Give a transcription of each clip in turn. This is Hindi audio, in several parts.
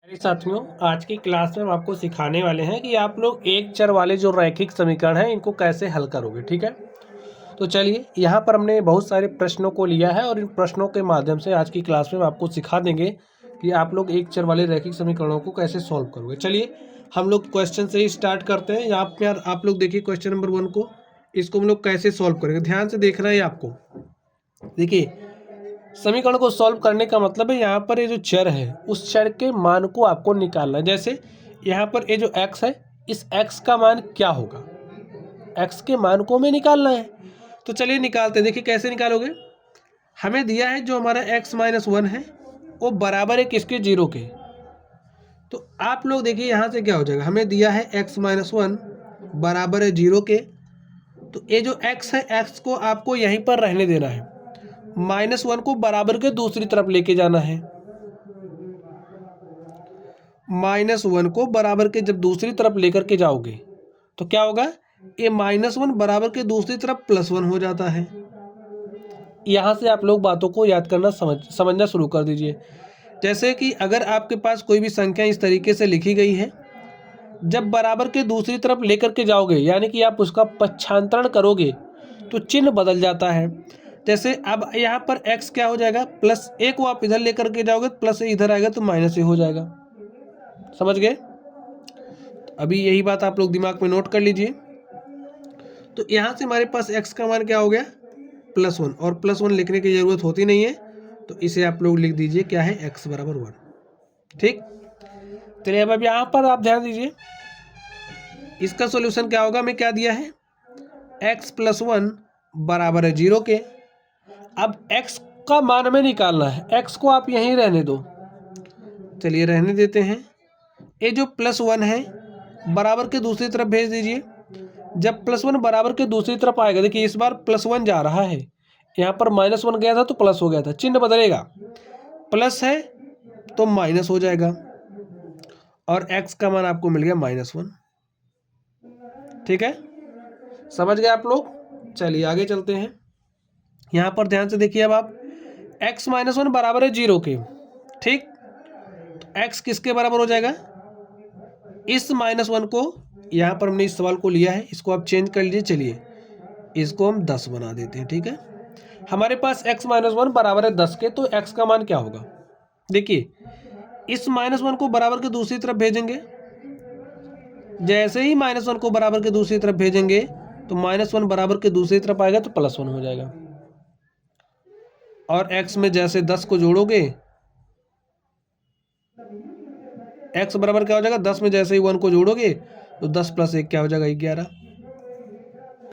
मेरे साथियों, आज की क्लास में हम आपको सिखाने वाले हैं कि आप लोग एक चर वाले जो रैखिक समीकरण हैं इनको कैसे हल करोगे। ठीक है, तो चलिए यहाँ पर हमने बहुत सारे प्रश्नों को लिया है और इन प्रश्नों के माध्यम से आज की क्लास में हम आपको सिखा देंगे कि आप लोग एक चर वाले रैखिक समीकरणों को कैसे सॉल्व करोगे। चलिए हम लोग क्वेश्चन से ही स्टार्ट करते हैं। यहाँ पर आप लोग देखिए क्वेश्चन नंबर 1 को, इसको हम लोग कैसे सॉल्व करेंगे, ध्यान से देखना है आपको। देखिए, समीकरण को सॉल्व करने का मतलब है यहाँ पर ये जो चर है उस चर के मान को आपको निकालना है। जैसे यहाँ पर ये जो x है, इस x का मान क्या होगा, x के मान को हमें निकालना है। तो चलिए निकालते हैं। देखिए कैसे निकालोगे, हमें दिया है जो हमारा x-1 है वो बराबर है किसके, 0 के। तो आप लोग देखिए यहाँ से क्या हो जाएगा, हमें दिया है x-1 बराबर है 0 के। तो ये जो x है, x को आपको यहीं पर रहने देना है, -1 को बराबर के दूसरी तरफ लेके जाना है। -1 को बराबर के जब दूसरी तरफ लेकर के जाओगे तो क्या होगा, ये -1 बराबर के दूसरी तरफ +1 हो जाता है। यहाँ से आप लोग बातों को याद करना समझना शुरू कर दीजिए। जैसे कि अगर आपके पास कोई भी संख्या इस तरीके से लिखी गई है, जब बराबर के दूसरी तरफ लेकर के जाओगे यानी कि आप उसका पक्षांतरण करोगे तो चिन्ह बदल जाता है। जैसे अब यहाँ पर x क्या हो जाएगा, +1 को आप इधर लेकर के जाओगे, +a इधर आएगा तो -a हो जाएगा। समझ गए? अभी यही बात आप लोग दिमाग में नोट कर लीजिए। तो यहाँ से हमारे पास x का मान क्या हो गया, +1, और +1 लिखने की जरूरत होती नहीं है, तो इसे आप लोग लिख दीजिए क्या है, x बराबर 1। ठीक, चलिए अब यहाँ पर आप ध्यान दीजिए, इसका सॉल्यूशन क्या होगा, हमें क्या दिया है, x+1 बराबर है 0 के। अब x का मान हमें निकालना है, x को आप यहीं रहने दो, चलिए रहने देते हैं। ये जो +1 है बराबर के दूसरी तरफ भेज दीजिए। जब +1 बराबर के दूसरी तरफ आएगा, देखिए इस बार +1 जा रहा है, यहाँ पर -1 गया था तो प्लस हो गया था, चिन्ह बदलेगा, प्लस है तो माइनस हो जाएगा, और x का मान आपको मिल गया -1। ठीक है, समझ गए आप लोग? चलिए आगे चलते हैं। यहाँ पर ध्यान से देखिए, अब आप x-1 बराबर है 0 के। ठीक, तो x किसके बराबर हो जाएगा, इस -1 को, यहाँ पर हमने इस सवाल को लिया है, इसको आप चेंज कर लीजिए। चलिए इसको हम 10 बना देते हैं। ठीक है, हमारे पास x-1 बराबर है 10 के, तो x का मान क्या होगा, देखिए इस -1 को बराबर के दूसरी तरफ भेजेंगे, जैसे ही -1 को बराबर के दूसरी तरफ भेजेंगे तो -1 बराबर के दूसरी तरफ आएगा तो +1 हो जाएगा, और x में जैसे 10 को जोड़ोगे, x बराबर क्या हो जाएगा, 10 में जैसे ही 1 को जोड़ोगे तो 10 + 1 क्या हो जाएगा, 11।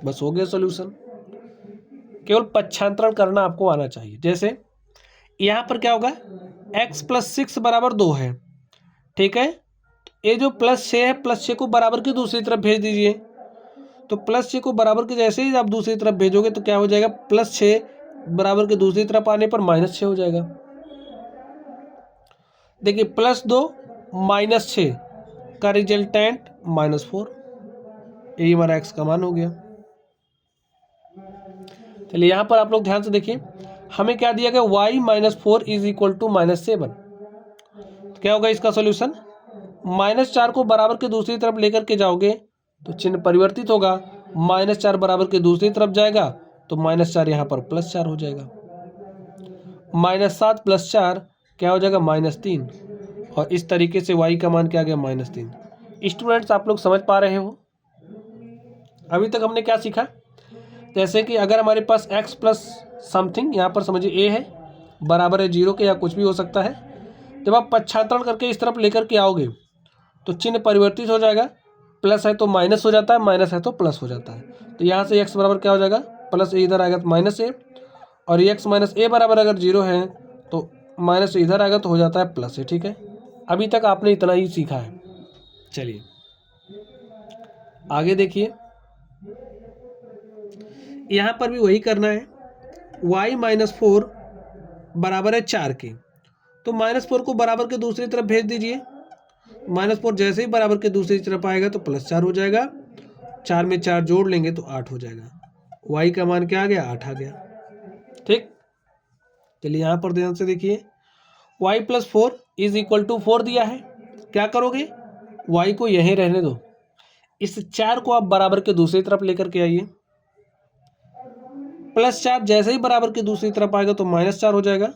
बस हो गया सॉल्यूशन। केवल पक्षांतरण करना आपको आना चाहिए। जैसे यहाँ पर क्या होगा, x + 6 बराबर 2 है। ठीक है, ये जो +6 है, +6 को बराबर की दूसरी तरफ भेज दीजिए। तो +6 को बराबर के जैसे ही आप दूसरी तरफ भेजोगे तो क्या हो जाएगा, +6 बराबर के दूसरी तरफ आने पर -6 हो जाएगा। देखिए +2 -6 का रिजल्टेंट -4, यही हमारा x का मान हो गया। चलिए यहाँ पर आप लोग ध्यान से देखिए, हमें क्या दिया गया, y-4 = -7। क्या होगा इसका सॉल्यूशन, -4 को बराबर के दूसरी तरफ लेकर के जाओगे तो चिन्ह परिवर्तित होगा, -4 बराबर के दूसरी तरफ जाएगा तो -4 यहाँ पर +4 हो जाएगा, -7 + 4 क्या हो जाएगा, -3, और इस तरीके से y का मान क्या आ गया, -3। स्टूडेंट्स आप लोग समझ पा रहे हो? अभी तक हमने क्या सीखा, जैसे कि अगर हमारे पास x प्लस समथिंग, यहाँ पर समझिए a है, बराबर है 0 के, या कुछ भी हो सकता है, जब आप पक्षांतरण करके इस तरफ लेकर के आओगे तो चिन्ह परिवर्तित हो जाएगा, प्लस है तो माइनस हो जाता है, माइनस है तो प्लस हो जाता है। तो यहाँ से x बराबर क्या हो जाएगा, +a इधर आएगा तो -a, और x - a बराबर अगर 0 है तो -a इधर आएगा तो हो जाता है +a। ठीक है, अभी तक आपने इतना ही सीखा है। चलिए आगे देखिए, यहाँ पर भी वही करना है, y-4 बराबर है 4 के, तो -4 को बराबर के दूसरी तरफ भेज दीजिए। -4 जैसे ही बराबर के दूसरी तरफ आएगा तो +4 हो जाएगा, 4 में 4 जोड़ लेंगे तो 8 हो जाएगा, y का मान क्या आ गया, 8 आ गया। ठीक, चलिए यहाँ पर ध्यान से देखिए, y + 4 = 4 दिया है, क्या करोगे, y को यहीं रहने दो, इस 4 को आप बराबर के दूसरी तरफ लेकर के आइए। +4 जैसे ही बराबर के दूसरी तरफ आएगा तो -4 हो जाएगा,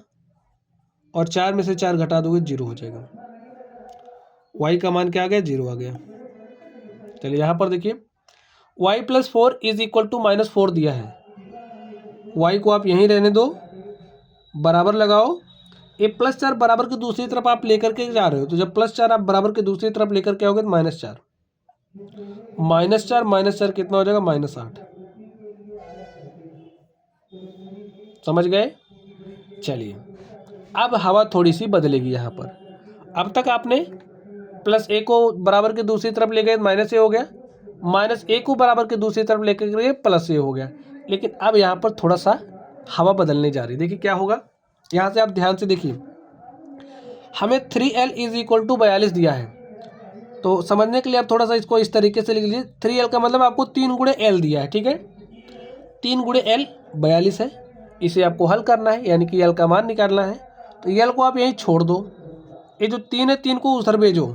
और 4 में से 4 घटा दोगे 0 हो जाएगा। y का मान क्या आ गया, 0 आ गया। चलिए यहाँ पर देखिए, y + 4 = -4 दिया है, y को आप यहीं रहने दो, बराबर लगाओ, ये +4 बराबर की दूसरी तरफ आप लेकर के जा रहे हो, तो जब +4 आप बराबर की दूसरी तरफ लेकर के आओगे तो -4 -4 कितना हो जाएगा, -8। समझ गए। चलिए अब हवा थोड़ी सी बदलेगी यहाँ पर। अब तक आपने +a को बराबर की दूसरी तरफ ले गए -a हो गया, -a को बराबर की दूसरी तरफ लेकर गए +a हो गया, लेकिन अब यहाँ पर थोड़ा सा हवा बदलने जा रही है। देखिए क्या होगा, यहाँ से आप ध्यान से देखिए, हमें 3l = 42 दिया है, तो समझने के लिए आप थोड़ा सा इसको इस तरीके से लिख लीजिए। 3l का मतलब आपको 3 × l दिया है, ठीक है, 3 × l 42 है, इसे आपको हल करना है, यानी कि l का मान निकालना है। तो l को आप यहीं छोड़ दो, ये जो 3 है 3 को उधर भेजो,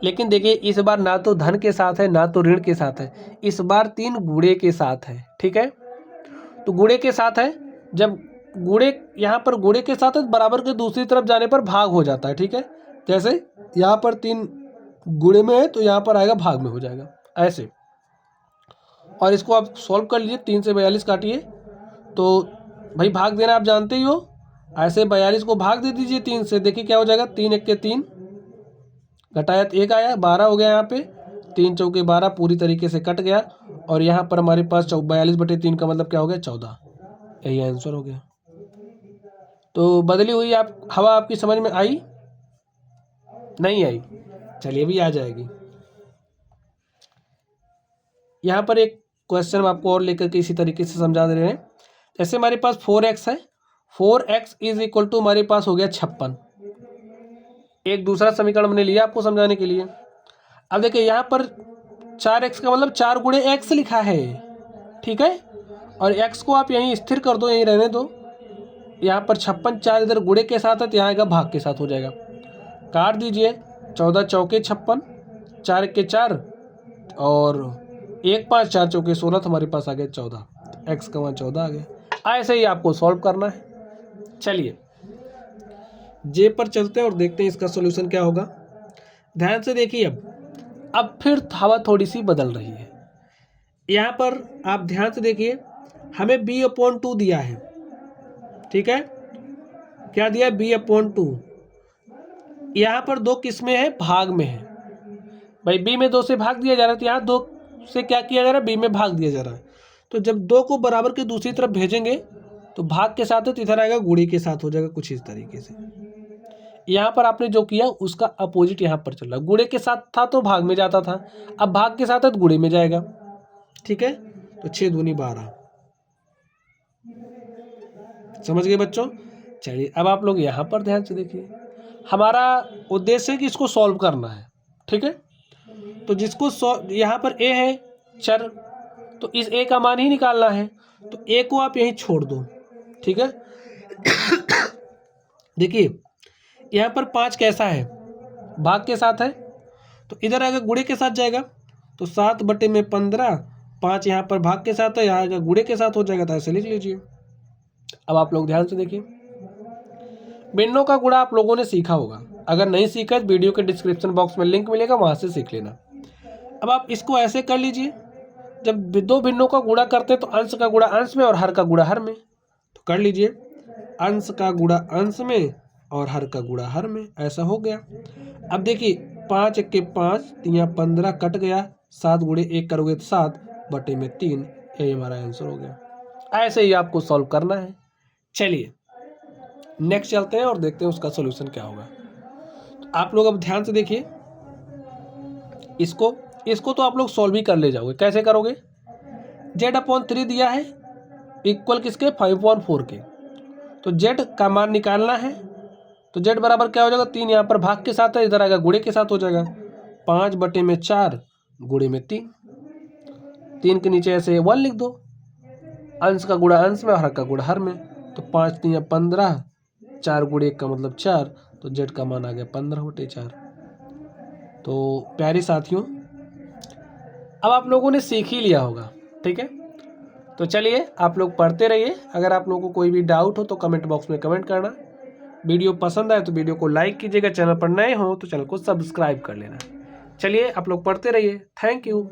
लेकिन देखिए इस बार ना तो धन के साथ है ना तो ऋण के साथ है, इस बार 3 गुणे के साथ है, ठीक है। तो गुणे के साथ है, जब गुणे यहाँ पर गुणे के साथ है, बराबर के दूसरी तरफ जाने पर भाग हो जाता है, ठीक है। जैसे यहाँ पर 3 गुणे में है तो यहाँ पर आएगा भाग में हो जाएगा, ऐसे। और इसको आप सॉल्व कर लीजिए, 3 से 42 काटिए, तो भाई भाग देना आप जानते ही हो, ऐसे 42 को भाग दे दीजिए 3 से, देखिए क्या हो जाएगा, 3 × 1 = 3, घटाया 1 आया, 12 हो गया, यहाँ पे 3 × 4 = 12 पूरी तरीके से कट गया, और यहाँ पर हमारे पास 42/3 का मतलब क्या हो गया, 14। यही आंसर हो गया। तो बदली हुई आप हवा आपकी समझ में आई, नहीं आई, चलिए अभी आ जाएगी। यहाँ पर एक क्वेश्चन आपको और लेकर के इसी तरीके से समझा दे रहे हैं। जैसे हमारे पास 4x है, 4x = हमारे पास हो गया 56। एक दूसरा समीकरण हमने लिया आपको समझाने के लिए। अब देखिए यहाँ पर 4x का मतलब 4 × x लिखा है, ठीक है, और x को आप यहीं स्थिर कर दो, यहीं रहने दो। यहाँ पर 56, 4 इधर गुणे के साथ है तो यहाँ आएगा भाग के साथ हो जाएगा, काट दीजिए, 14 चौके 56, 4 × 4 और 1 5 4 चौके 16, तो हमारे पास आ गया 14, x का मान 14 आ गया। ऐसे ही आपको सॉल्व करना है। चलिए जे पर चलते हैं और देखते हैं इसका सॉल्यूशन क्या होगा। ध्यान से देखिए, अब फिर हवा थोड़ी सी बदल रही है। यहाँ पर आप ध्यान से देखिए, हमें b/2 दिया है, ठीक है, क्या दिया है, b/2। यहाँ पर 2 किस में है, भाग में है, भाई b में 2 से भाग दिया जा रहा है, तो यहाँ 2 से क्या किया जा रहा है, b में भाग दिया जा रहा है। तो जब 2 को बराबर के दूसरी तरफ भेजेंगे तो भाग के साथ है, तो इधर आएगा गुणे के साथ हो जाएगा, कुछ इस तरीके से। यहाँ पर आपने जो किया उसका अपोजिट यहाँ पर चल रहा है, गुणे के साथ था तो भाग में जाता था, अब भाग के साथ है तो गुणे में जाएगा, ठीक है। तो 6 दूनी 12, समझ गए बच्चों। चलिए अब आप लोग यहाँ पर ध्यान से देखिए, हमारा उद्देश्य है कि इसको सॉल्व करना है, ठीक है। तो जिसको यहाँ पर a है चर, तो इस a का मान ही निकालना है, तो a को आप यहीं छोड़ दो, ठीक है। देखिए यहाँ पर 5 कैसा है, भाग के साथ है, तो इधर आएगा गुणे के साथ जाएगा, तो 7/15, 5 यहाँ पर भाग के साथ है, यहाँ आएगा गुणे के साथ हो जाएगा, तो ऐसे लिख लीजिए। अब आप लोग ध्यान से देखिए, भिन्नों का गुणा आप लोगों ने सीखा होगा, अगर नहीं सीखा तो वीडियो के डिस्क्रिप्शन बॉक्स में लिंक मिलेगा, वहाँ से सीख लेना। अब आप इसको ऐसे कर लीजिए, जब 2 भिन्नों का गुणा करते हैं तो अंश का गुणा अंश में और हर का गुणा हर में, तो कर लीजिए, अंश का गुणा अंश में और हर का गुणा हर में, ऐसा हो गया। अब देखिए 5 × 1 = 5, 3 × 15 कट गया, 7 × 1 करोगे तो 7/3, यही हमारा आंसर हो गया। ऐसे ही आपको सॉल्व करना है। चलिए नेक्स्ट चलते हैं और देखते हैं उसका सॉल्यूशन क्या होगा। तो आप लोग अब ध्यान से देखिए, इसको तो आप लोग सॉल्व ही कर ले जाओगे। कैसे करोगे, z/3 दिया है इक्वल किसके, 5/4 के, तो z का मान निकालना है, तो z बराबर क्या हो जाएगा, 3 यहाँ पर भाग के साथ है, इधर आएगा गुणे के साथ हो जाएगा, 5/4 गुणे में 3, 3 के नीचे ऐसे 1 लिख दो, अंश का गुणा अंश में और हर का गुणा हर में, तो 5 × 3 = 15, 4 × 1 का मतलब 4, तो z का मान आ गया 15/4। तो प्यारे साथियों, अब आप लोगों ने सीख ही लिया होगा, ठीक है। तो चलिए आप लोग पढ़ते रहिए। अगर आप लोगों को कोई भी डाउट हो तो कमेंट बॉक्स में कमेंट करना। वीडियो पसंद आए तो वीडियो को लाइक कीजिएगा, चैनल पर नए हो तो चैनल को सब्सक्राइब कर लेना। चलिए आप लोग पढ़ते रहिए। Thank you.